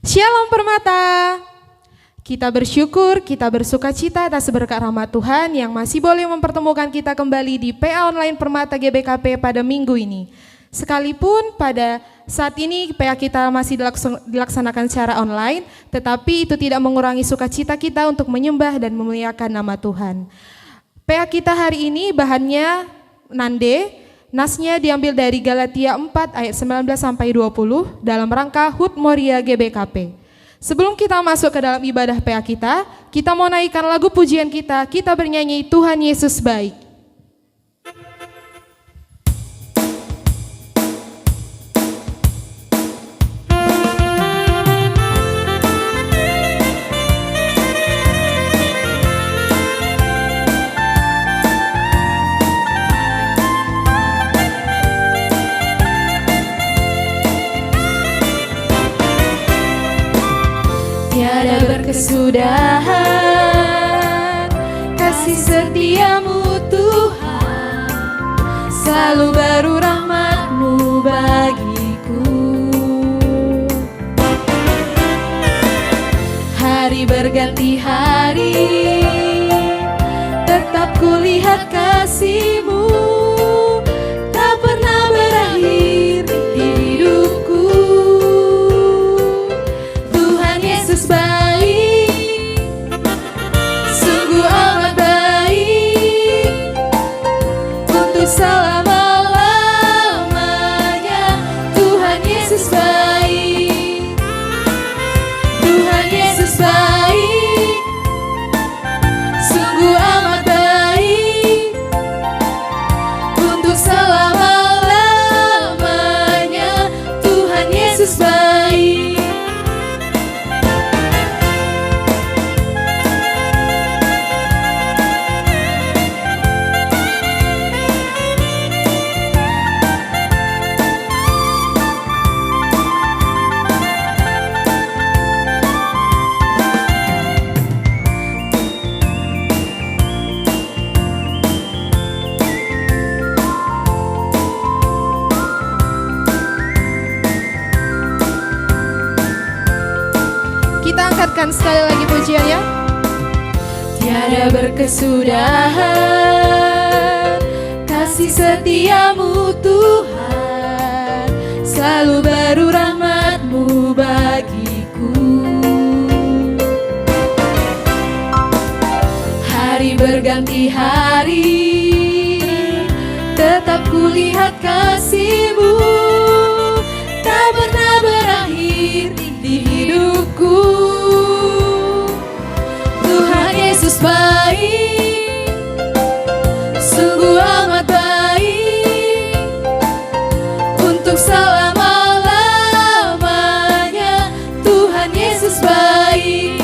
Shalom Permata. Kita bersyukur, kita bersuka cita atas berkat rahmat Tuhan yang masih boleh mempertemukan kita kembali di PA Online Permata GBKP pada minggu ini. Sekalipun pada saat ini PA kita masih dilaksanakan secara online, tetapi itu tidak mengurangi sukacita kita untuk menyembah dan memuliakan nama Tuhan. PA kita hari ini bahannya Nande, nasnya diambil dari Galatia 4 ayat 19 sampai 20 dalam rangka HUT Moria GBKP. Sebelum kita masuk ke dalam ibadah PA kita mau naikkan lagu pujian kita bernyanyi Tuhan Yesus Baik. Tiada berkesudahan kasih setiamu Tuhan, selalu baru rahmat-Mu bagiku. Hari berganti hari, tetap kulihat kasih-Mu, tak pernah berakhir di hidupku. Yesus baik, sungguh amat baik, untuk selama-lamanya. Tuhan Yesus baik, Tuhan Yesus baik, sungguh amat baik, untuk selama-lamanya. Tuhan Yesus baik. Sekali lagi pujian ya. Tiada berkesudahan kasih setiamu Tuhan, selalu baru rahmat-Mu bagiku. Hari berganti hari, tetap kulihat kasih-Mu, tak pernah berakhir di hidupku. Yesus baik, sungguh amat baik, untuk selama-lamanya. Tuhan Yesus baik,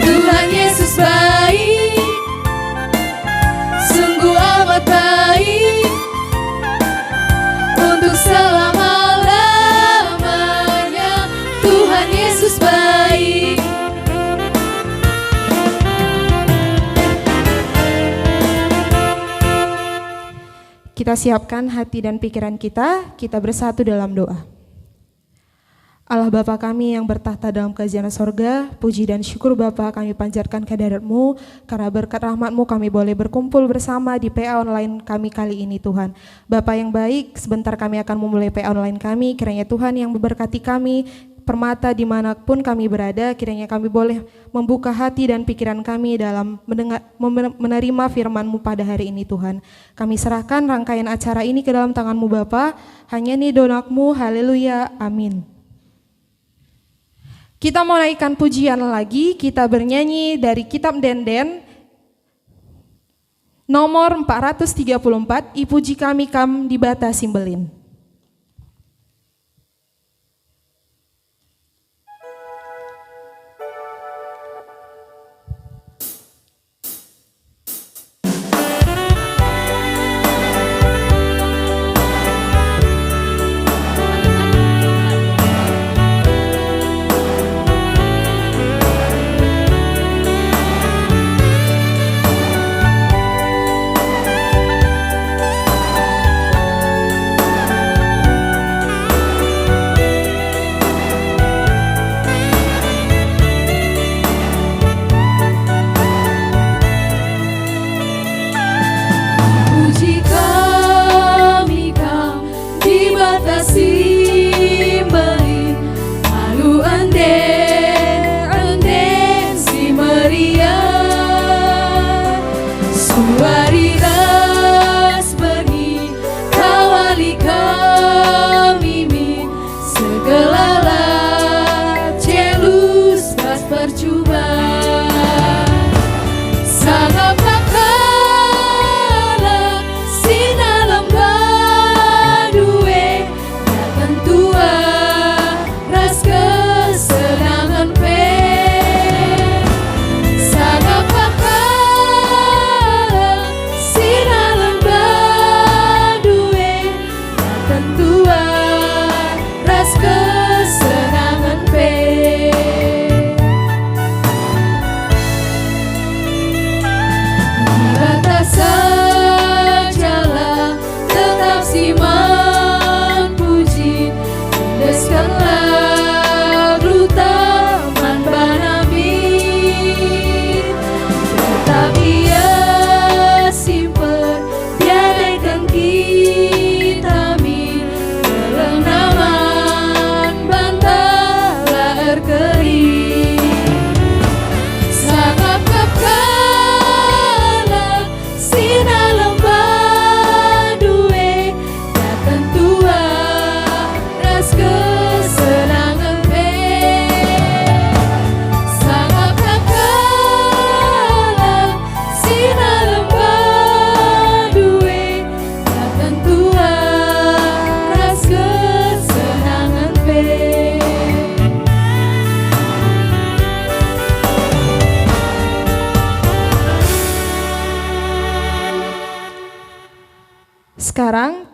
Tuhan Yesus baik, sungguh amat baik, untuk selama-lamanya. Tuhan Yesus baik. Kita siapkan hati dan pikiran kita bersatu dalam doa. Allah Bapa kami yang bertahta dalam kerajaan sorga, puji dan syukur Bapa kami panjatkan kehadirat-Mu, karena berkat rahmat-Mu kami boleh berkumpul bersama di PA Online kami kali ini Tuhan. Bapa yang baik, sebentar kami akan memulai PA Online kami, kiranya Tuhan yang memberkati kami, Permata dimanapun kami berada, kiranya kami boleh membuka hati dan pikiran kami dalam menerima firman-Mu pada hari ini Tuhan. Kami serahkan rangkaian acara ini ke dalam tangan-Mu Bapa, hanya ini doa-Mu, haleluya, amin. Kita mau naikkan pujian lagi, kita bernyanyi dari Kitab Denden, nomor 434, Ipuji kami kam di bata simbelin.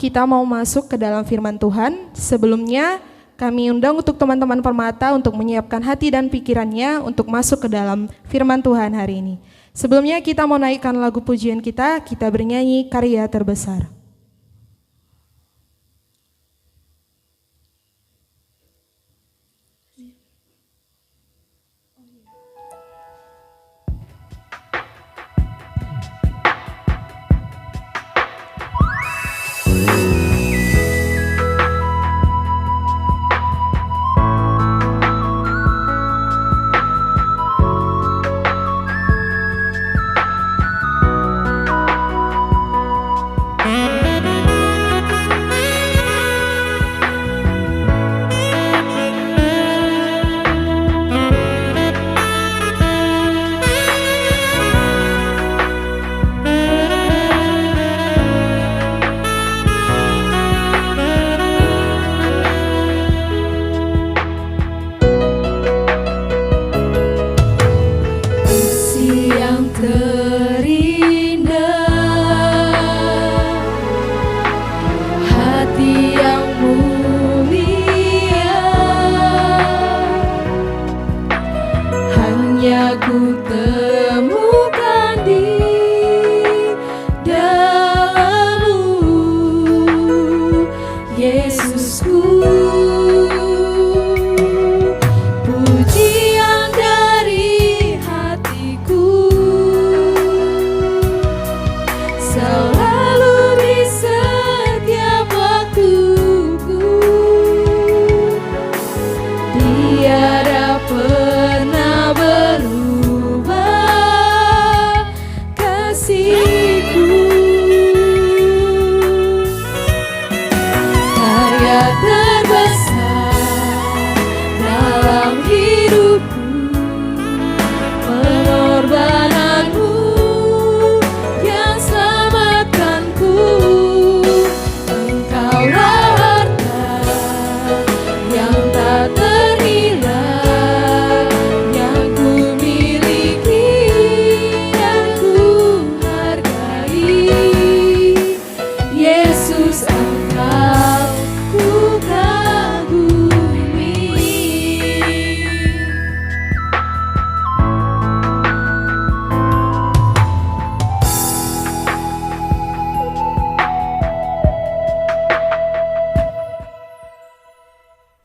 kita mau masuk ke dalam firman Tuhan. Sebelumnya kami undang untuk teman-teman Permata untuk menyiapkan hati dan pikirannya untuk masuk ke dalam firman Tuhan hari ini. Sebelumnya kita mau naikkan lagu pujian kita bernyanyi Karya Terbesar.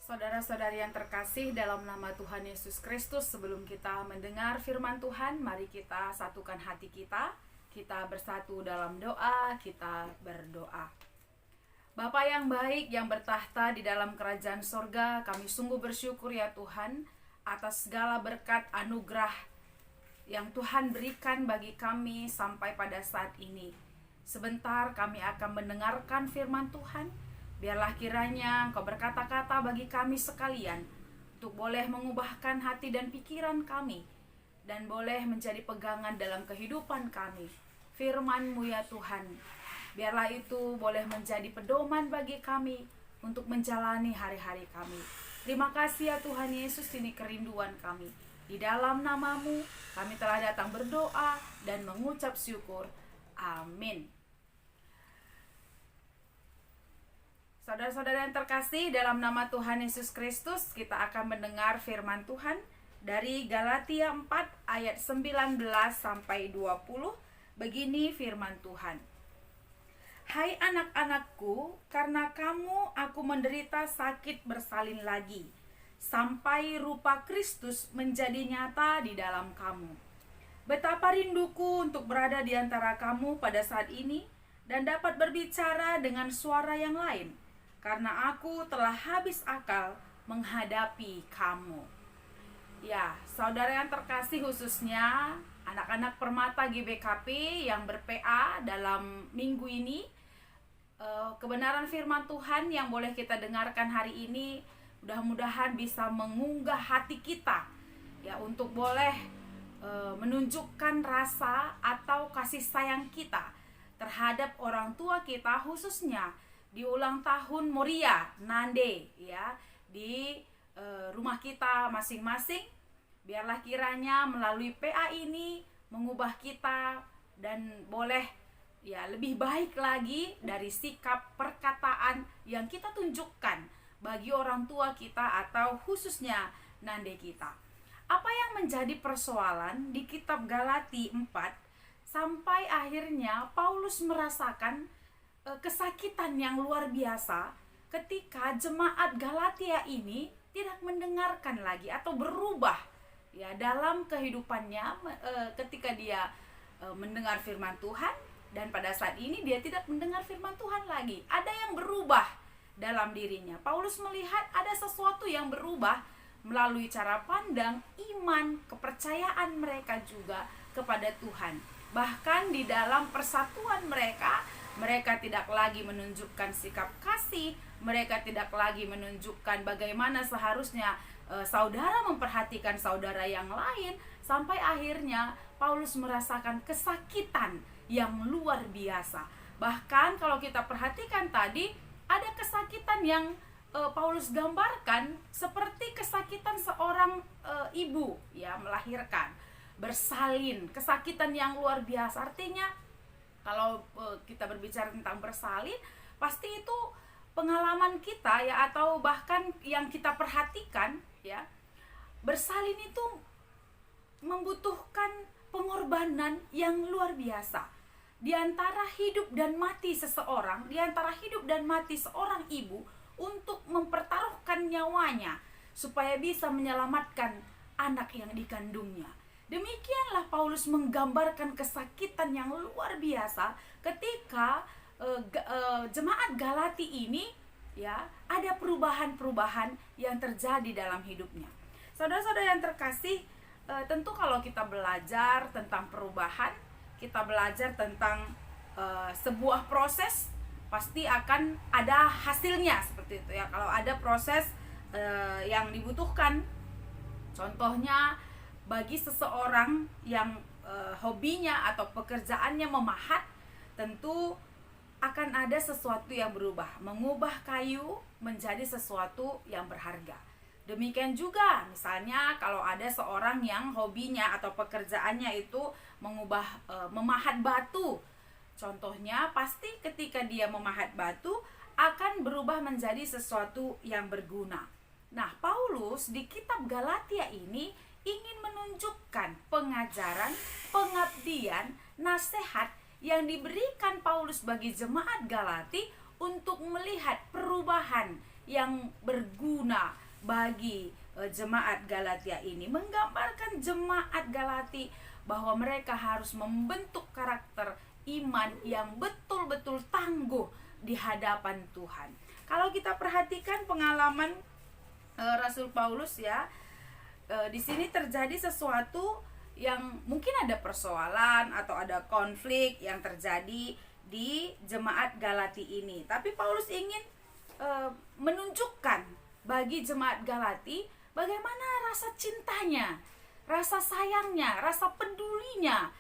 Saudara-saudari yang terkasih, dalam nama Tuhan Yesus Kristus, sebelum kita mendengar firman Tuhan, mari kita satukan hati kita. Kita bersatu dalam doa, kita berdoa. Bapa yang baik yang bertahta di dalam kerajaan sorga, kami sungguh bersyukur ya Tuhan atas segala berkat anugerah yang Tuhan berikan bagi kami sampai pada saat ini. Sebentar kami akan mendengarkan firman Tuhan. Biarlah kiranya Engkau berkata-kata bagi kami sekalian untuk boleh mengubahkan hati dan pikiran kami dan boleh menjadi pegangan dalam kehidupan kami. Firman-Mu ya Tuhan, biarlah itu boleh menjadi pedoman bagi kami untuk menjalani hari-hari kami. Terima kasih ya Tuhan Yesus, ini kerinduan kami. Di dalam nama-Mu kami telah datang berdoa dan mengucap syukur. Amin. Saudara-saudara yang terkasih, dalam nama Tuhan Yesus Kristus, kita akan mendengar firman Tuhan dari Galatia 4 ayat 19 sampai 20. Begini firman Tuhan. Hai anak-anakku, karena kamu aku menderita sakit bersalin lagi, sampai rupa Kristus menjadi nyata di dalam kamu. Betapa rinduku untuk berada di antara kamu pada saat ini dan dapat berbicara dengan suara yang lain, karena aku telah habis akal menghadapi kamu. Ya, saudara yang terkasih, khususnya anak-anak Permata GBKP yang ber-PA dalam minggu ini, kebenaran firman Tuhan yang boleh kita dengarkan hari ini mudah-mudahan bisa mengunggah hati kita ya, untuk boleh menunjukkan rasa atau kasih sayang kita terhadap orang tua kita, khususnya di ulang tahun Moria Nande ya, di rumah kita masing-masing. Biarlah kiranya melalui PA ini mengubah kita dan boleh ya lebih baik lagi dari sikap perkataan yang kita tunjukkan bagi orang tua kita atau khususnya nande kita. Apa yang menjadi persoalan di kitab Galati 4 sampai akhirnya Paulus merasakan kesakitan yang luar biasa ketika jemaat Galatia ini tidak mendengarkan lagi atau berubah ya dalam kehidupannya ketika dia mendengar firman Tuhan, dan pada saat ini dia tidak mendengar firman Tuhan lagi. Ada yang berubah dalam dirinya. Paulus melihat ada sesuatu yang berubah melalui cara pandang, iman, kepercayaan mereka juga kepada Tuhan. Bahkan di dalam persatuan mereka, mereka tidak lagi menunjukkan sikap kasih, mereka tidak lagi menunjukkan bagaimana seharusnya saudara memperhatikan saudara yang lain, sampai akhirnya Paulus merasakan kesakitan yang luar biasa. Bahkan kalau kita perhatikan tadi, ada kesakitan yang Paulus gambarkan seperti kesakitan seorang ibu ya melahirkan, bersalin, kesakitan yang luar biasa. Artinya kalau kita berbicara tentang bersalin, pasti itu pengalaman kita ya, atau bahkan yang kita perhatikan ya. Bersalin itu membutuhkan pengorbanan yang luar biasa. Di antara hidup dan mati seseorang, di antara hidup dan mati seorang ibu untuk mempertaruhkan nyawanya supaya bisa menyelamatkan anak yang dikandungnya. Demikianlah Paulus menggambarkan kesakitan yang luar biasa ketika jemaat Galati ini ya ada perubahan-perubahan yang terjadi dalam hidupnya. Saudara-saudara yang terkasih, tentu kalau kita belajar tentang perubahan, kita belajar tentang sebuah proses, pasti akan ada hasilnya seperti itu ya. Kalau ada proses yang dibutuhkan, contohnya bagi seseorang yang hobinya atau pekerjaannya memahat, tentu akan ada sesuatu yang berubah, mengubah kayu menjadi sesuatu yang berharga. Demikian juga misalnya kalau ada seorang yang hobinya atau pekerjaannya itu memahat batu. Contohnya pasti ketika dia memahat batu akan berubah menjadi sesuatu yang berguna. Nah, Paulus di kitab Galatia ini ingin menunjukkan pengajaran, pengabdian, nasihat yang diberikan Paulus bagi jemaat Galati untuk melihat perubahan yang berguna bagi jemaat Galatia ini, menggambarkan jemaat Galati bahwa mereka harus membentuk karakter iman yang betul-betul tangguh di hadapan Tuhan. Kalau kita perhatikan pengalaman Rasul Paulus ya, di sini terjadi sesuatu yang mungkin ada persoalan atau ada konflik yang terjadi di jemaat Galati ini. Tapi Paulus ingin menunjukkan bagi jemaat Galati bagaimana rasa cintanya, rasa sayangnya, rasa pedulinya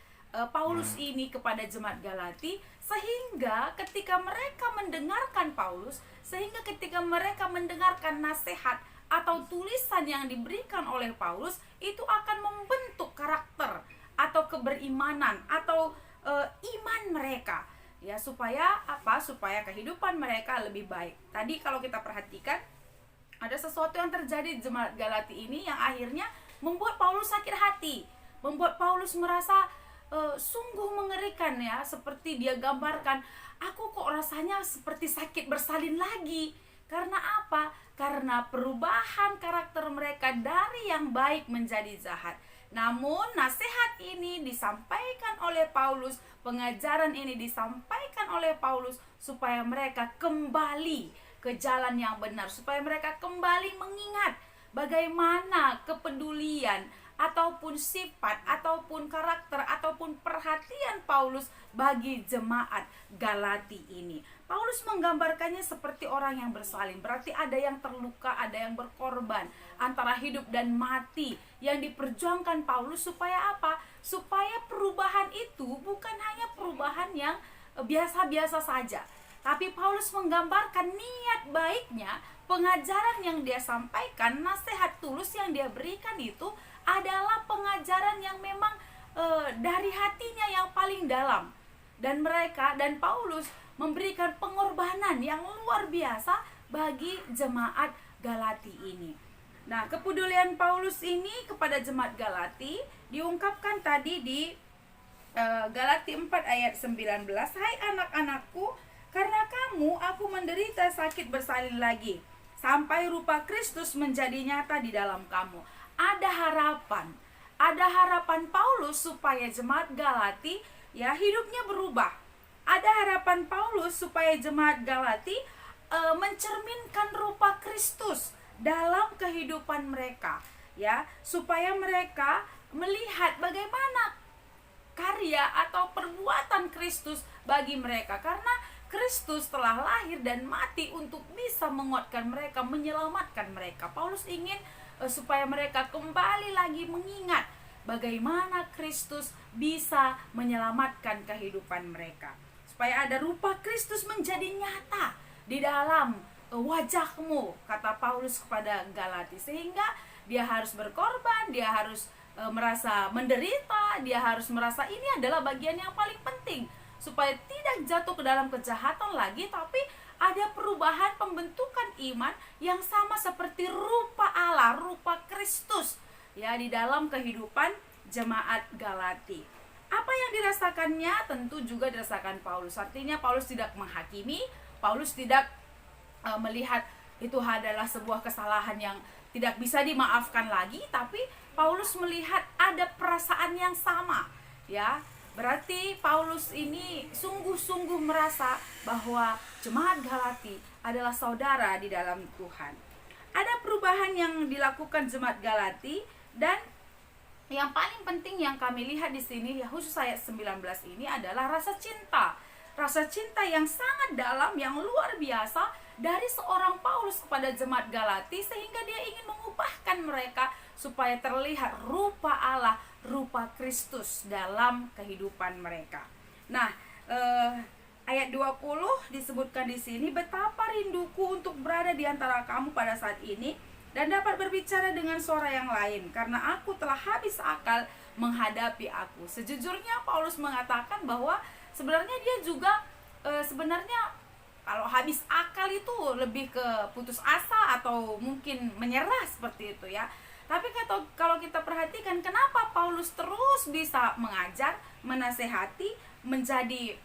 Paulus ini kepada jemaat Galati, sehingga ketika mereka mendengarkan Paulus, sehingga ketika mereka mendengarkan nasihat atau tulisan yang diberikan oleh Paulus, itu akan membentuk karakter atau keberimanan atau iman mereka ya, supaya apa? Supaya kehidupan mereka lebih baik. Tadi kalau kita perhatikan ada sesuatu yang terjadi di jemaat Galati ini yang akhirnya membuat Paulus sakit hati, membuat Paulus merasa sungguh mengerikan ya, seperti dia gambarkan, aku kok rasanya seperti sakit bersalin lagi. Karena apa? Karena perubahan karakter mereka dari yang baik menjadi jahat. Namun nasihat ini disampaikan oleh Paulus, pengajaran ini disampaikan oleh Paulus supaya mereka kembali ke jalan yang benar, supaya mereka kembali mengingat bagaimana kepedulian ataupun sifat ataupun karakter ataupun perhatian Paulus bagi jemaat Galati ini. Paulus menggambarkannya seperti orang yang bersalin, berarti ada yang terluka, ada yang berkorban antara hidup dan mati yang diperjuangkan Paulus. Supaya apa? Supaya perubahan itu bukan hanya perubahan yang biasa-biasa saja, tapi Paulus menggambarkan niat baiknya, pengajaran yang dia sampaikan, nasihat tulus yang dia berikan itu adalah pengajaran yang memang dari hatinya yang paling dalam. dan Paulus memberikan pengorbanan yang luar biasa bagi jemaat Galati ini. Nah, kepedulian Paulus ini kepada jemaat Galati diungkapkan tadi di Galati 4 ayat 19. Hai anak-anakku, karena kamu aku menderita sakit bersalin lagi, sampai rupa Kristus menjadi nyata di dalam kamu. Ada harapan Paulus supaya jemaat Galati hidupnya berubah. Ada harapan Paulus supaya jemaat Galati mencerminkan rupa Kristus dalam kehidupan mereka, supaya mereka melihat bagaimana karya atau perbuatan Kristus bagi mereka, karena Kristus telah lahir dan mati untuk bisa menguatkan mereka, menyelamatkan mereka. Paulus ingin supaya mereka kembali lagi mengingat bagaimana Kristus bisa menyelamatkan kehidupan mereka, supaya ada rupa Kristus menjadi nyata di dalam wajahmu, kata Paulus kepada Galati, sehingga dia harus berkorban, dia harus merasa menderita, dia harus merasa ini adalah bagian yang paling penting supaya tidak jatuh ke dalam kejahatan lagi, tapi ada perubahan pembentukan iman yang sama seperti rupa Allah, rupa Kristus di dalam kehidupan jemaat Galati. Apa yang dirasakannya tentu juga dirasakan Paulus. Artinya Paulus tidak menghakimi, Paulus tidak melihat itu adalah sebuah kesalahan yang tidak bisa dimaafkan lagi, tapi Paulus melihat ada perasaan yang sama, Berarti Paulus ini sungguh-sungguh merasa bahwa jemaat Galati adalah saudara di dalam Tuhan. Ada perubahan yang dilakukan jemaat Galati, dan yang paling penting yang kami lihat di sini khusus ayat 19 ini adalah rasa cinta. Rasa cinta yang sangat dalam, yang luar biasa dari seorang Paulus kepada jemaat Galati, sehingga dia ingin mengubahkan mereka supaya terlihat rupa Allah, rupa Kristus dalam kehidupan mereka. Nah, ayat 20 disebutkan di sini, betapa rinduku untuk berada di antara kamu pada saat ini dan dapat berbicara dengan suara yang lain, karena aku telah habis akal menghadapi aku. Sejujurnya Paulus mengatakan bahwa sebenarnya dia juga sebenarnya kalau habis akal itu lebih ke putus asa atau mungkin menyerah seperti itu Tapi kalau kita perhatikan, kenapa Paulus terus bisa mengajar, menasehati, menjadi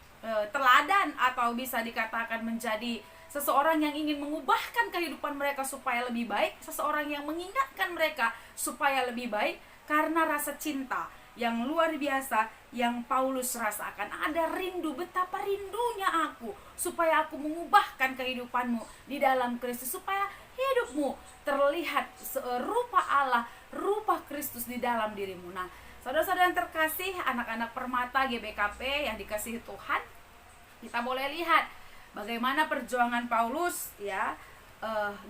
teladan, atau bisa dikatakan menjadi seseorang yang ingin mengubahkan kehidupan mereka supaya lebih baik, seseorang yang mengingatkan mereka supaya lebih baik, karena rasa cinta yang luar biasa yang Paulus rasakan. Ada rindu, betapa rindunya aku supaya aku mengubahkan kehidupanmu di dalam Kristus, supaya hidupmu terlihat rupa Allah, rupa Kristus di dalam dirimu. Nah, saudara-saudara yang terkasih, anak-anak Permata GBKP yang dikasihi Tuhan, kita boleh lihat bagaimana perjuangan Paulus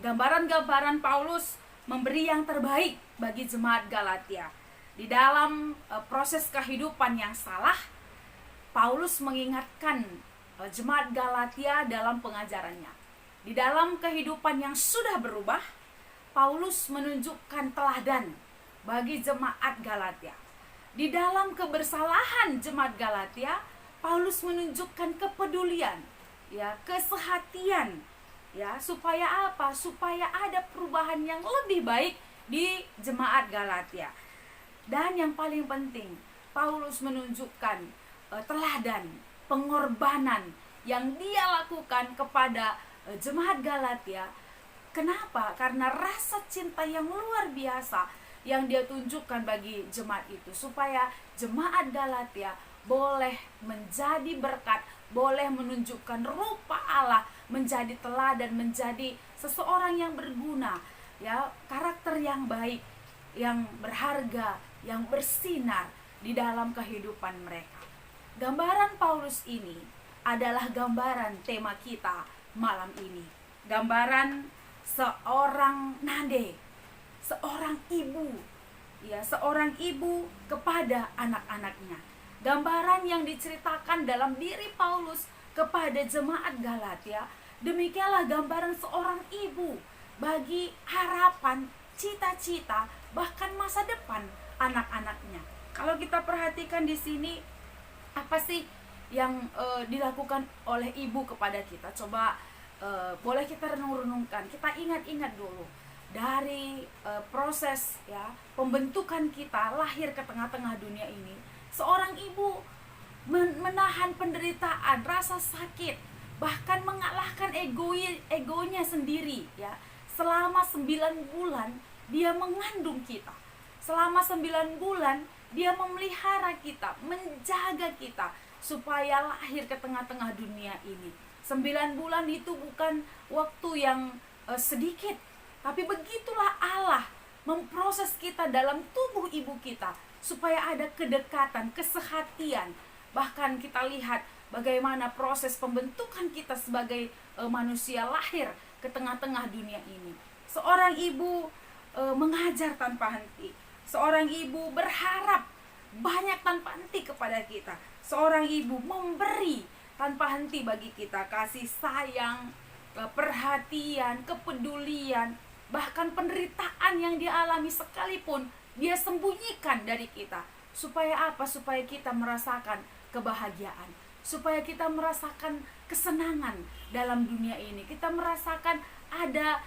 gambaran-gambaran Paulus memberi yang terbaik bagi jemaat Galatia. Di dalam proses kehidupan yang salah, Paulus mengingatkan jemaat Galatia dalam pengajarannya. Di dalam kehidupan yang sudah berubah, Paulus menunjukkan teladan bagi jemaat Galatia. Di dalam kebersalahan jemaat Galatia, Paulus menunjukkan kepedulian, kesehatian, supaya apa? Supaya ada perubahan yang lebih baik di jemaat Galatia. Dan yang paling penting, Paulus menunjukkan teladan pengorbanan yang dia lakukan kepada jemaat Galatia. Kenapa? Karena rasa cinta yang luar biasa yang dia tunjukkan bagi jemaat itu, supaya jemaat Galatia boleh menjadi berkat, boleh menunjukkan rupa Allah, menjadi teladan, menjadi seseorang yang berguna, karakter yang baik, yang berharga, yang bersinar di dalam kehidupan mereka. Gambaran Paulus ini adalah gambaran tema kita malam ini. Gambaran seorang nade, seorang ibu, seorang ibu kepada anak-anaknya. Gambaran yang diceritakan dalam diri Paulus kepada jemaat Galatia, demikianlah gambaran seorang ibu bagi harapan, cita-cita, bahkan masa depan anak-anaknya. Kalau kita perhatikan di sini, apa sih yang dilakukan oleh ibu kepada kita. Coba boleh kita renung-renungkan, kita ingat-ingat dulu dari proses ya pembentukan kita lahir ke tengah-tengah dunia ini. Seorang ibu menahan penderitaan, rasa sakit, bahkan mengalahkan egonya sendiri ya. Selama 9 bulan dia mengandung kita. Selama 9 bulan dia memelihara kita, menjaga kita supaya lahir ke tengah-tengah dunia ini. 9 bulan itu bukan waktu yang sedikit, tapi begitulah Allah memproses kita dalam tubuh ibu kita supaya ada kedekatan, kesehatian. Bahkan kita lihat bagaimana proses pembentukan kita sebagai manusia lahir ke tengah-tengah dunia ini. Seorang ibu mengajar tanpa henti. Seorang ibu berharap banyak tanpa henti kepada kita. Seorang ibu memberi tanpa henti bagi kita, kasih sayang, perhatian, kepedulian, bahkan penderitaan yang dialami sekalipun dia sembunyikan dari kita. Supaya apa? Supaya kita merasakan kebahagiaan, supaya kita merasakan kesenangan dalam dunia ini. Kita merasakan ada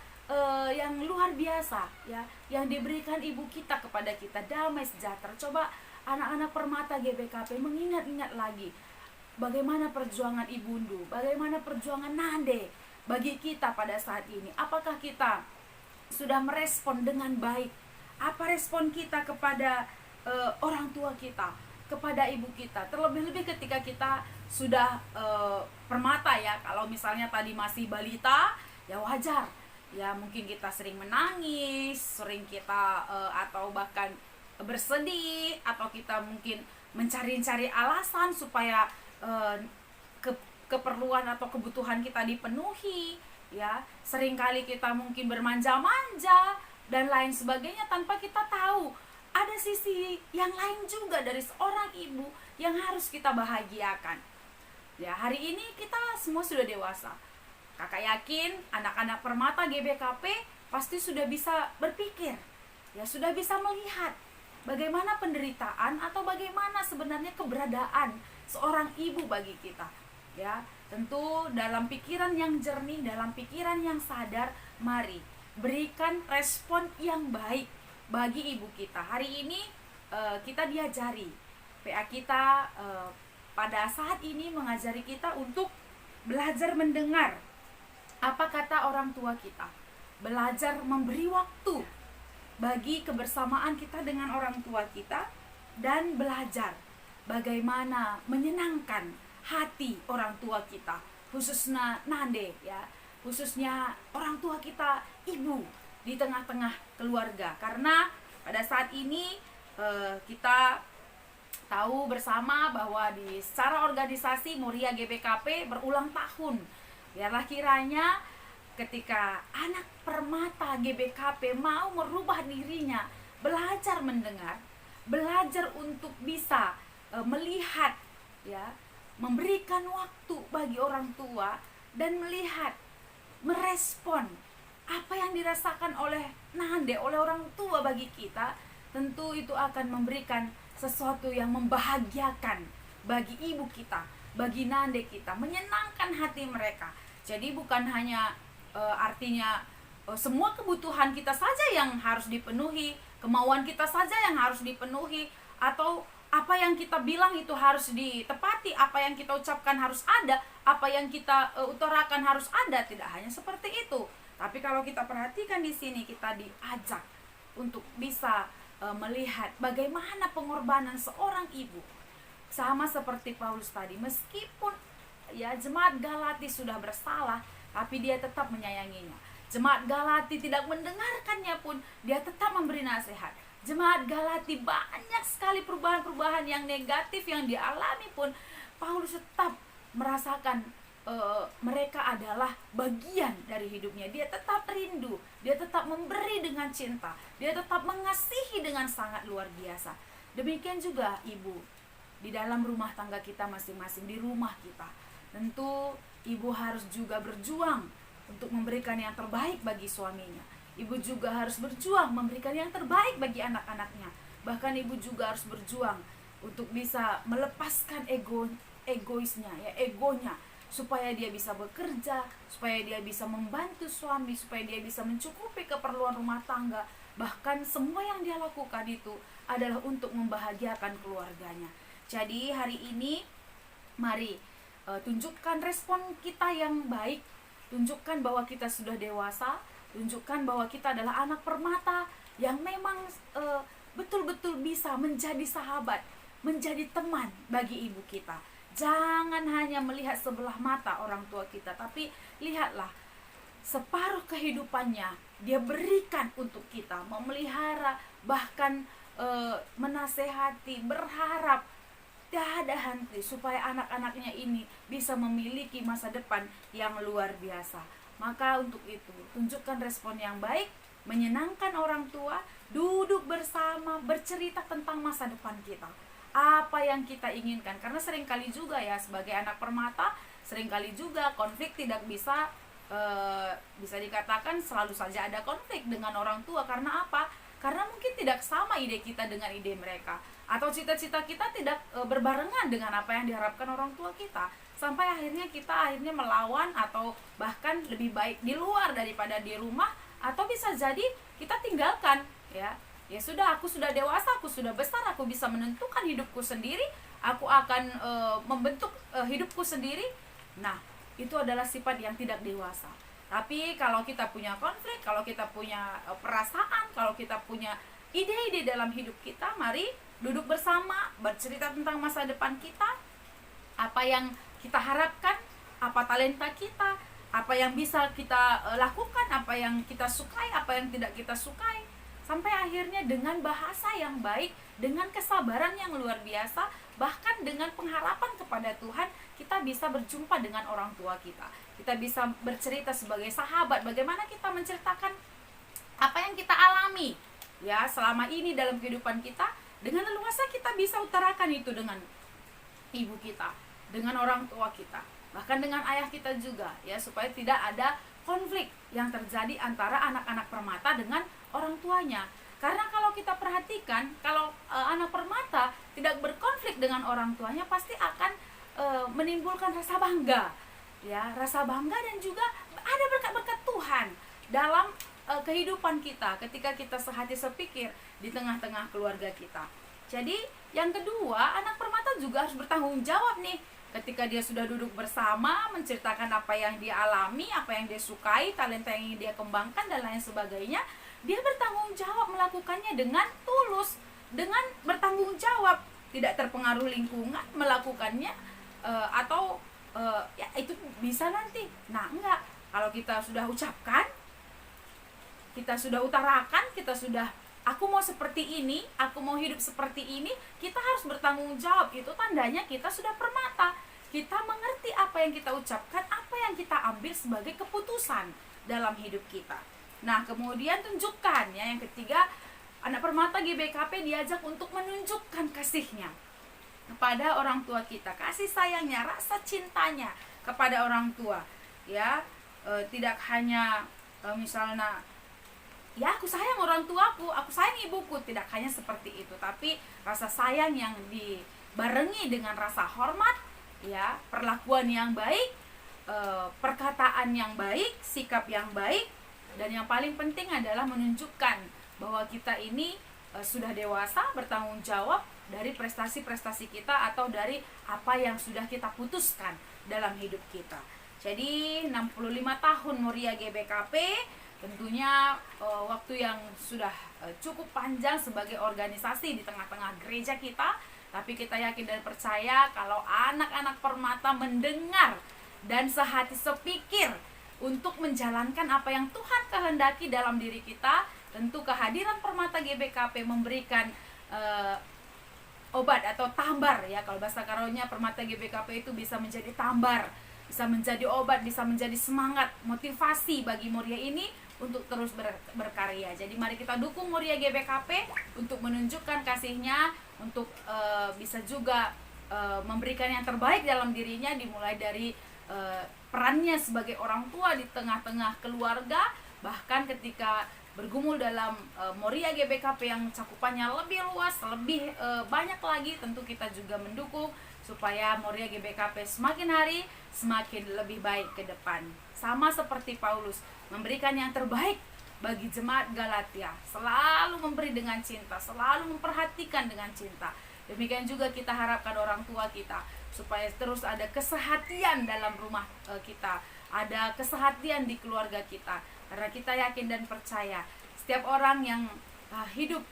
yang luar biasa ya, yang diberikan ibu kita kepada kita, damai sejahtera. Coba anak-anak Permata GBKP mengingat-ingat lagi bagaimana perjuangan ibundu, bagaimana perjuangan Nande bagi kita pada saat ini. Apakah kita sudah merespon dengan baik? Apa respon kita kepada orang tua kita, kepada ibu kita? Terlebih-lebih ketika kita sudah permata ya. Kalau misalnya tadi masih balita, ya wajar. Ya mungkin kita sering menangis, sering kita atau bahkan bersedih, atau kita mungkin mencari-cari alasan supaya keperluan atau kebutuhan kita dipenuhi. Ya, seringkali kita mungkin bermanja-manja dan lain sebagainya tanpa kita tahu ada sisi yang lain juga dari seorang ibu yang harus kita bahagiakan. Ya, hari ini kita semua sudah dewasa. Kakak yakin anak-anak Permata GBKP pasti sudah bisa berpikir, ya sudah bisa melihat bagaimana penderitaan atau bagaimana sebenarnya keberadaan seorang ibu bagi kita. Ya, tentu dalam pikiran yang jernih, dalam pikiran yang sadar, mari berikan respon yang baik bagi ibu kita. Hari ini kita diajari, PA kita pada saat ini mengajari kita untuk belajar mendengar apa kata orang tua kita, belajar memberi waktu bagi kebersamaan kita dengan orang tua kita, dan belajar bagaimana menyenangkan hati orang tua kita, khususnya Nande ya, khususnya orang tua kita, ibu di tengah-tengah keluarga. Karena pada saat ini kita tahu bersama bahwa di secara organisasi Moria GBKP berulang tahun. Biarlah kiranya ketika anak Permata GBKP mau merubah dirinya, belajar mendengar, belajar untuk bisa melihat ya, memberikan waktu bagi orang tua dan melihat, merespon apa yang dirasakan oleh Nande, oleh orang tua bagi kita, tentu itu akan memberikan sesuatu yang membahagiakan bagi ibu kita, bagi Nande kita, menyenangkan hati mereka. Jadi bukan hanya artinya semua kebutuhan kita saja yang harus dipenuhi, kemauan kita saja yang harus dipenuhi, atau apa yang kita bilang itu harus ditepati, apa yang kita ucapkan harus ada, apa yang kita utarakan harus ada. Tidak hanya seperti itu. Tapi kalau kita perhatikan di sini, kita diajak untuk bisa melihat bagaimana pengorbanan seorang ibu. Sama seperti Paulus tadi, meskipun ya jemaat Galati sudah bersalah, tapi dia tetap menyayanginya. Jemaat Galati tidak mendengarkannya pun, dia tetap memberi nasihat. Jemaat Galati banyak sekali perubahan-perubahan yang negatif yang dialami pun, Paulus tetap merasakan mereka adalah bagian dari hidupnya. Dia tetap rindu, dia tetap memberi dengan cinta, dia tetap mengasihi dengan sangat luar biasa. Demikian juga ibu di dalam rumah tangga kita masing-masing, di rumah kita. Tentu ibu harus juga berjuang untuk memberikan yang terbaik bagi suaminya. Ibu juga harus berjuang memberikan yang terbaik bagi anak-anaknya. Bahkan ibu juga harus berjuang untuk bisa melepaskan egoisnya, ya egonya, supaya dia bisa bekerja, supaya dia bisa membantu suami, supaya dia bisa mencukupi keperluan rumah tangga. Bahkan semua yang dia lakukan itu adalah untuk membahagiakan keluarganya. Jadi hari ini mari tunjukkan respon kita yang baik, tunjukkan bahwa kita sudah dewasa, tunjukkan bahwa kita adalah anak permata yang memang betul-betul bisa menjadi sahabat, menjadi teman bagi ibu kita. Jangan hanya melihat sebelah mata orang tua kita, tapi lihatlah separuh kehidupannya dia berikan untuk kita, memelihara, bahkan menasehati, berharap tiada henti supaya anak-anaknya ini bisa memiliki masa depan yang luar biasa. Maka untuk itu, tunjukkan respon yang baik, menyenangkan orang tua, duduk bersama, bercerita tentang masa depan kita, apa yang kita inginkan. Karena seringkali juga ya sebagai anak permata, seringkali juga konflik tidak bisa dikatakan selalu saja ada konflik dengan orang tua. Karena apa? Karena mungkin tidak sama ide kita dengan ide mereka, atau cita-cita kita tidak berbarengan dengan apa yang diharapkan orang tua kita, sampai akhirnya kita melawan, atau bahkan lebih baik di luar daripada di rumah, atau bisa jadi kita tinggalkan. Ya sudah, aku sudah dewasa, aku sudah besar, aku bisa menentukan hidupku sendiri, aku akan membentuk hidupku sendiri. Nah, itu adalah sifat yang tidak dewasa. Tapi kalau kita punya konflik, kalau kita punya perasaan, kalau kita punya ide-ide dalam hidup kita, mari duduk bersama, bercerita tentang masa depan kita, apa yang kita harapkan, apa talenta kita, apa yang bisa kita lakukan, apa yang kita sukai, apa yang tidak kita sukai. Sampai akhirnya dengan bahasa yang baik, dengan kesabaran yang luar biasa, bahkan dengan pengharapan kepada Tuhan, kita bisa berjumpa dengan orang tua kita. Kita bisa bercerita sebagai sahabat, bagaimana kita menceritakan apa yang kita alami ya selama ini dalam kehidupan kita. Dengan leluasa kita bisa utarakan itu dengan ibu kita, dengan orang tua kita, bahkan dengan ayah kita juga, ya, supaya tidak ada konflik yang terjadi antara anak-anak permata dengan orang tuanya. Karena kalau kita perhatikan, kalau anak permata tidak berkonflik dengan orang tuanya, pasti akan menimbulkan rasa bangga, ya, rasa bangga, dan juga ada berkat-berkat Tuhan dalam kehidupan kita ketika kita sehati sepikir di tengah-tengah keluarga kita. Jadi yang kedua, anak permata juga harus bertanggung jawab nih, ketika dia sudah duduk bersama, menceritakan apa yang dia alami, apa yang dia sukai, talenta yang ingin dia kembangkan, dan lain sebagainya. Dia bertanggung jawab melakukannya dengan tulus, dengan bertanggung jawab, tidak terpengaruh lingkungan melakukannya, atau ya itu bisa nanti. Nah, enggak. Kalau kita sudah ucapkan, kita sudah utarakan, kita sudah, aku mau seperti ini, aku mau hidup seperti ini, kita harus bertanggung jawab. Itu tandanya kita sudah permata. Kita mengerti apa yang kita ucapkan, apa yang kita ambil sebagai keputusan dalam hidup kita. Nah, kemudian tunjukkan, ya, yang ketiga, anak permata GBKP diajak untuk menunjukkan kasihnya kepada orang tua kita, kasih sayangnya, rasa cintanya kepada orang tua, ya. Tidak hanya misalnya, ya, aku sayang orang tuaku, aku sayang ibuku, tidak hanya seperti itu, tapi rasa sayang yang dibarengi dengan rasa hormat, ya, perlakuan yang baik, perkataan yang baik, sikap yang baik, dan yang paling penting adalah menunjukkan bahwa kita ini sudah dewasa, bertanggung jawab dari prestasi-prestasi kita, atau dari apa yang sudah kita putuskan dalam hidup kita. Jadi 65 tahun Moria GBKP, tentunya waktu yang sudah cukup panjang sebagai organisasi di tengah-tengah gereja kita. Tapi kita yakin dan percaya kalau anak-anak permata mendengar dan sehati sepikir untuk menjalankan apa yang Tuhan kehendaki dalam diri kita, tentu kehadiran permata GBKP memberikan obat atau tambar, ya. Kalau bahasa Karonya, permata GBKP itu bisa menjadi tambar, bisa menjadi obat, bisa menjadi semangat, motivasi bagi Moria ini untuk terus berkarya. Jadi mari kita dukung Moria GBKP untuk menunjukkan kasihnya, untuk bisa juga memberikan yang terbaik dalam dirinya, dimulai dari perannya sebagai orang tua di tengah-tengah keluarga, bahkan ketika bergumul dalam Moria GBKP yang cakupannya lebih luas, lebih banyak lagi. Tentu kita juga mendukung supaya Moria GBKP semakin hari semakin lebih baik ke depan. Sama seperti Paulus, memberikan yang terbaik bagi jemaat Galatia, selalu memberi dengan cinta, selalu memperhatikan dengan cinta. Demikian juga kita harapkan orang tua kita supaya terus ada kesehatian dalam rumah kita, ada kesehatian di keluarga kita, karena kita yakin dan percaya setiap orang yang hidup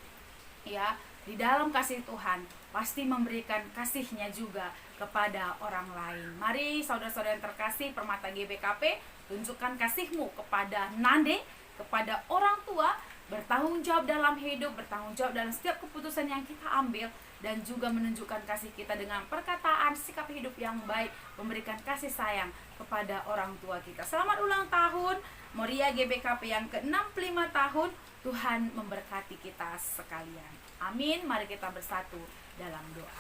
ya di dalam kasih Tuhan pasti memberikan kasihnya juga kepada orang lain. Mari saudara-saudara yang terkasih, Permata GBKP, tunjukkan kasihmu kepada Nande, kepada orang tua, bertanggung jawab dalam hidup, bertanggung jawab dalam setiap keputusan yang kita ambil, dan juga menunjukkan kasih kita dengan perkataan, sikap hidup yang baik, memberikan kasih sayang kepada orang tua kita. Selamat ulang tahun Moria GBKP yang ke-65 tahun. Tuhan memberkati kita sekalian. Amin. Mari kita bersatu dalam doa.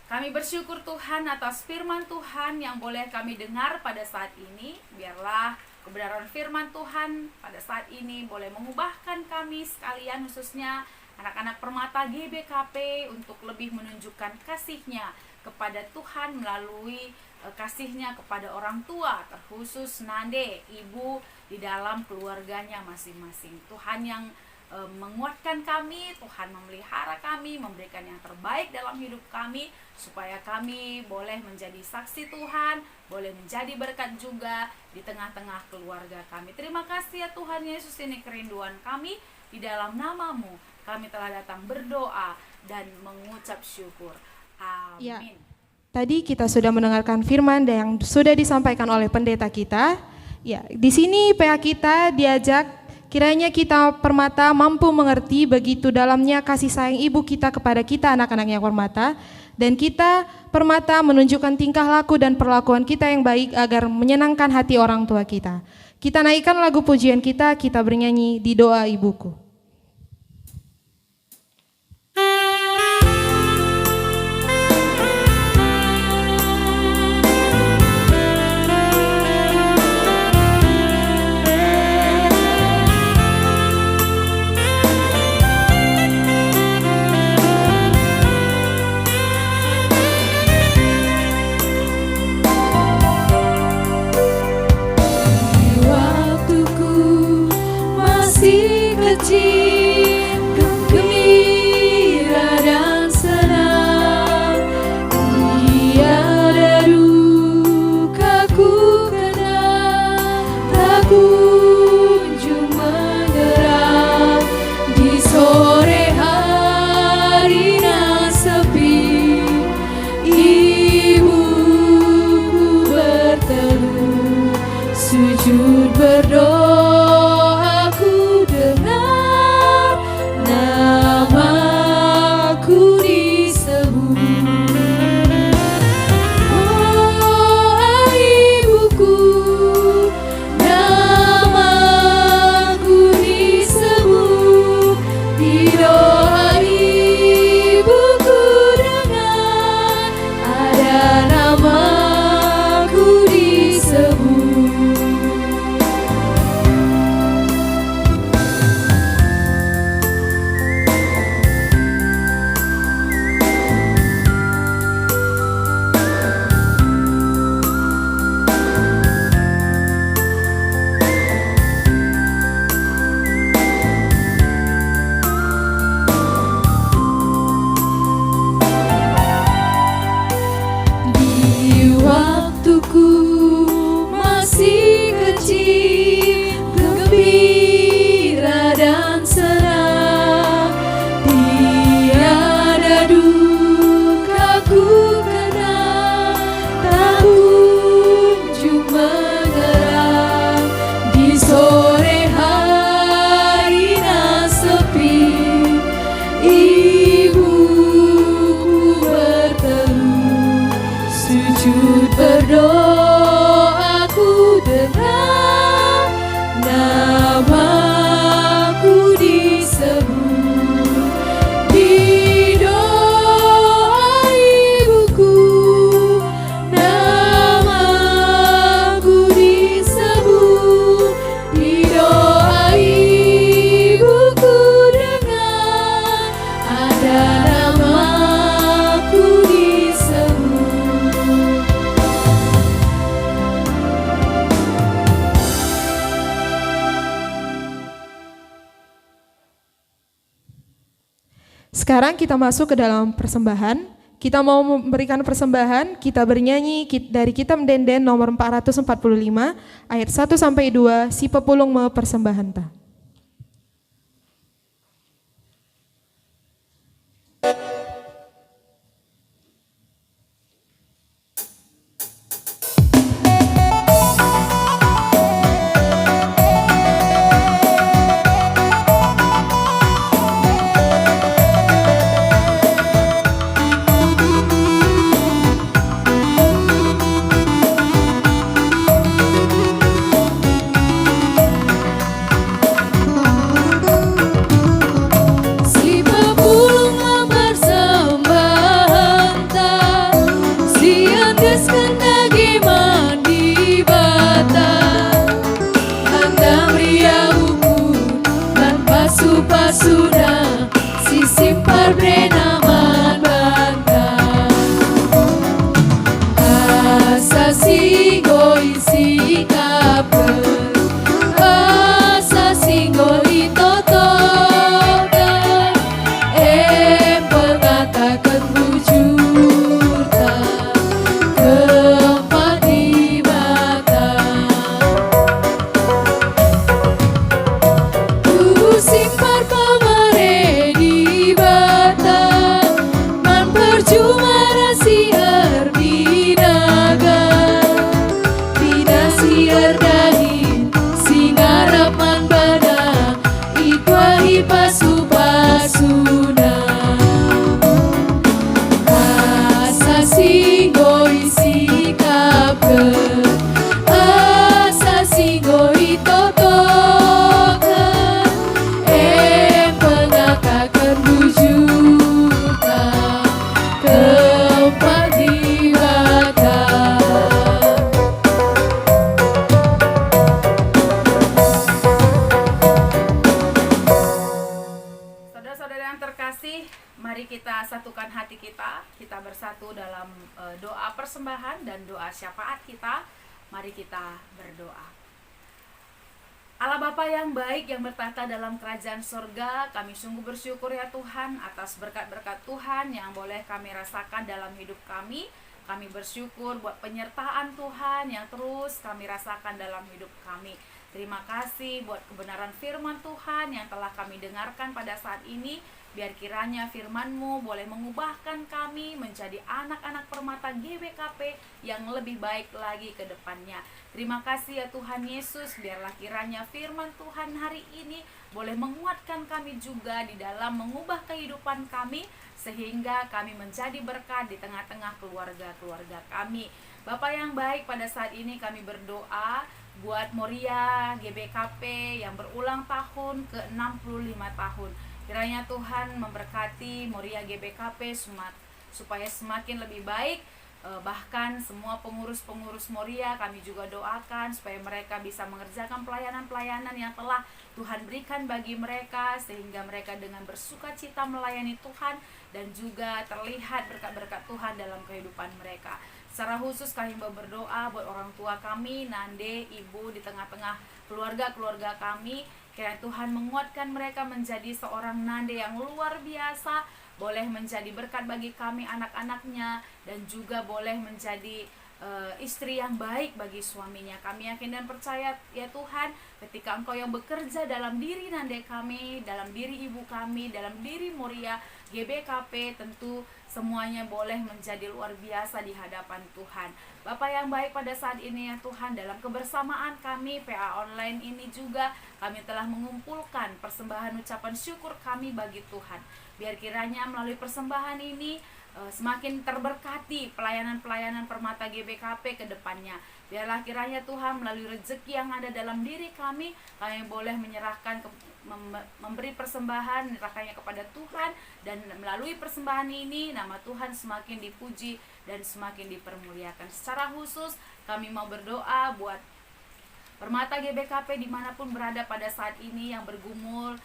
Kami bersyukur Tuhan atas firman Tuhan yang boleh kami dengar pada saat ini. Biarlah kebenaran firman Tuhan pada saat ini boleh mengubahkan kami sekalian, khususnya anak-anak Permata GBKP, untuk lebih menunjukkan kasihnya kepada Tuhan melalui kasihnya kepada orang tua, terkhusus Nande, ibu di dalam keluarganya masing-masing. Tuhan yang menguatkan kami, Tuhan memelihara kami, memberikan yang terbaik dalam hidup kami, supaya kami boleh menjadi saksi Tuhan, boleh menjadi berkat juga di tengah-tengah keluarga kami. Terima kasih ya Tuhan Yesus, ini kerinduan kami. Di dalam nama-Mu kami telah datang berdoa dan mengucap syukur. Amin. Ya. Tadi kita sudah mendengarkan firman yang sudah disampaikan oleh pendeta kita. Ya, di sini PA kita diajak, kiranya kita Permata mampu mengerti begitu dalamnya kasih sayang ibu kita kepada kita anak-anaknya Permata, dan kita Permata menunjukkan tingkah laku dan perlakuan kita yang baik agar menyenangkan hati orang tua kita. Kita naikkan lagu pujian kita bernyanyi di Doa Ibuku. Sujud berdoa ku dengar Sekarang kita masuk ke dalam persembahan. Kita mau memberikan persembahan, kita bernyanyi dari Kitab Denden nomor 445 ayat 1 sampai 2, si pepulung me persembahan ta. Mari kita satukan hati kita bersatu dalam doa persembahan dan doa syafaat kita. Mari kita berdoa. Allah Bapa yang baik yang bertata dalam kerajaan surga, kami sungguh bersyukur ya Tuhan atas berkat-berkat Tuhan yang boleh kami rasakan dalam hidup kami. Kami bersyukur buat penyertaan Tuhan yang terus kami rasakan dalam hidup kami. Terima kasih buat kebenaran firman Tuhan yang telah kami dengarkan pada saat ini. Biar kiranya firman-Mu boleh mengubahkan kami menjadi anak-anak permata GBKP yang lebih baik lagi ke depannya. Terima kasih ya Tuhan Yesus, biarlah kiranya firman Tuhan hari ini boleh menguatkan kami juga di dalam mengubah kehidupan kami, sehingga kami menjadi berkat di tengah-tengah keluarga-keluarga kami. Bapak yang baik, pada saat ini kami berdoa buat Moria GBKP yang berulang tahun ke-65 tahun. Kiranya Tuhan memberkati Moria GBKP supaya semakin lebih baik. Bahkan semua pengurus-pengurus Moria kami juga doakan supaya mereka bisa mengerjakan pelayanan-pelayanan yang telah Tuhan berikan bagi mereka, sehingga mereka dengan bersukacita melayani Tuhan dan juga terlihat berkat-berkat Tuhan dalam kehidupan mereka. Secara khusus kami berdoa buat orang tua kami, Nande, Ibu, di tengah-tengah keluarga-keluarga kami. Kiranya Tuhan menguatkan mereka menjadi seorang Nande yang luar biasa, boleh menjadi berkat bagi kami anak-anaknya, dan juga boleh menjadi istri yang baik bagi suaminya. Kami yakin dan percaya ya Tuhan, ketika Engkau yang bekerja dalam diri Nande kami, dalam diri ibu kami, dalam diri Moria GBKP, tentu semuanya boleh menjadi luar biasa di hadapan Tuhan. Bapak yang baik, pada saat ini ya Tuhan, dalam kebersamaan kami PA online ini juga kami telah mengumpulkan persembahan ucapan syukur kami bagi Tuhan. Biar kiranya melalui persembahan ini semakin terberkati pelayanan-pelayanan Permata GBKP ke depannya. Biarlah kiranya Tuhan melalui rezeki yang ada dalam diri kami boleh menyerahkan, memberi persembahan, menyerahkannya kepada Tuhan, dan melalui persembahan ini nama Tuhan semakin dipuji dan semakin dipermuliakan. Secara khusus kami mau berdoa buat Permata GBKP dimanapun berada pada saat ini yang bergumul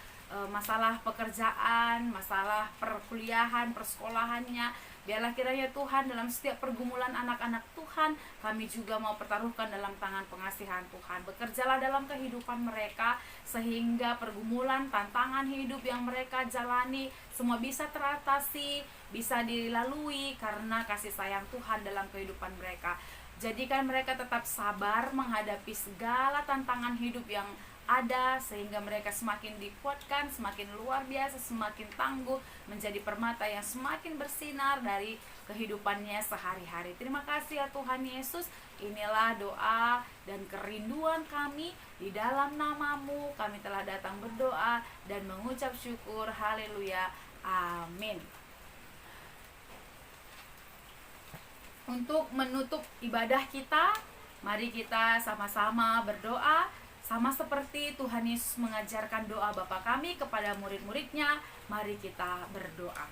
masalah pekerjaan, masalah perkuliahan, persekolahannya. Biarlah kiranya Tuhan dalam setiap pergumulan anak-anak Tuhan, kami juga mau pertaruhkan dalam tangan pengasihan Tuhan. Bekerjalah dalam kehidupan mereka, sehingga pergumulan, tantangan hidup yang mereka jalani semua bisa teratasi, bisa dilalui karena kasih sayang Tuhan dalam kehidupan mereka. Jadikan mereka tetap sabar menghadapi segala tantangan hidup yang ada, sehingga mereka semakin dikuatkan, semakin luar biasa, semakin tangguh, menjadi permata yang semakin bersinar dari kehidupannya sehari-hari. Terima kasih ya Tuhan Yesus. Inilah doa dan kerinduan kami, di dalam nama-Mu kami telah datang berdoa dan mengucap syukur. Haleluya, amin. Untuk menutup ibadah kita, mari kita sama-sama berdoa. Sama seperti Tuhan Yesus mengajarkan doa Bapa kami kepada murid-muridnya, mari kita berdoa.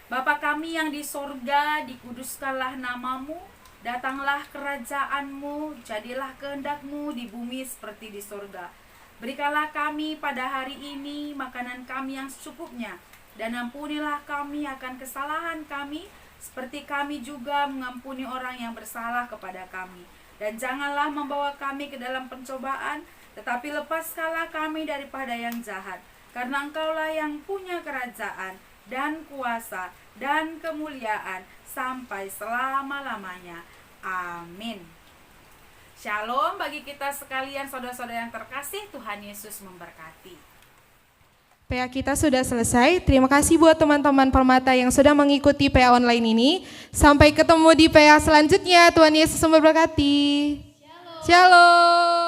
Bapa kami yang di sorga, dikuduskanlah nama-Mu, datanglah kerajaan-Mu, jadilah kehendak-Mu di bumi seperti di sorga. Berikanlah kami pada hari ini makanan kami yang secukupnya, dan ampunilah kami akan kesalahan kami, seperti kami juga mengampuni orang yang bersalah kepada kami. Dan janganlah membawa kami ke dalam pencobaan, tetapi lepaskanlah kami daripada yang jahat. Karena Engkaulah yang punya kerajaan dan kuasa dan kemuliaan sampai selama-lamanya. Amin. Shalom bagi kita sekalian, saudara-saudara yang terkasih. Tuhan Yesus memberkati. PA kita sudah selesai. Terima kasih buat teman-teman Permata yang sudah mengikuti PA online ini. Sampai ketemu di PA selanjutnya. Tuhan Yesus memberkati. Shalom. Shalom.